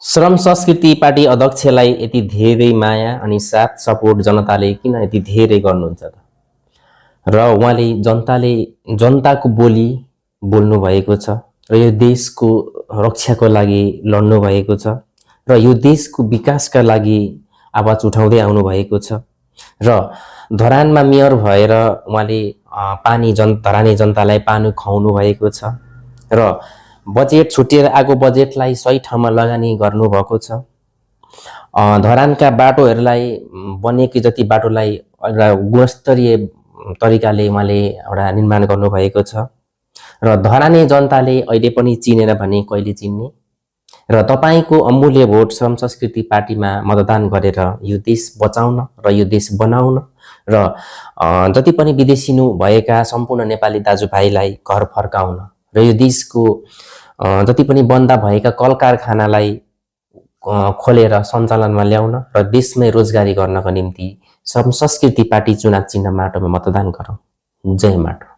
श्रम संस्कृति पार्टी अध्यक्षलाई यति धेरै माया अनि साथ सपोर्ट जनताले किन यति धेरै गर्नुहुन्छ त? र उहाँले जनताको बोली बोल्नु भएको छ र यो देशको रक्षाको लागि लड्नु भएको छ र यो देशको विकासका लागि आवाज उठाउँदै आउनु भएको छ र धरानमा मेयर भएर उहाँले धरानी जनतालाई पानी खुवाउनु भएको छ र बजेट छुटेर आएको बजेटलाई सही ठाउँमा लगानी गर्नुभएको छ। धरानका बाटोहरूलाई बनेको जति बाटोलाई एउटा गुणस्तरीय तरिकाले उहाँले एउटा निर्माण गर्नुभएको छ र धरानी जनताले अहिले पनि चिनेन भने कहिले चिन्ने र तपाईको अमूल्य भोट श्रम संस्कृति पार्टीमा मतदान गरेर यो देश बचाउन र यो देश बनाउन र जति पनि विदेशिनु भएका सम्पूर्ण नेपाली दाजुभाइलाई घर फर्काउन र यो देशको जति पनि बन्द भएका कल कारखानालाई खोलेर सञ्चालनमा ल्याउन र देशमै रोजगारी गर्नको निम्ति श्रम संस्कृति पार्टी चुनाव चिन्ह माटोमा मतदान गरौँ। जय माटो।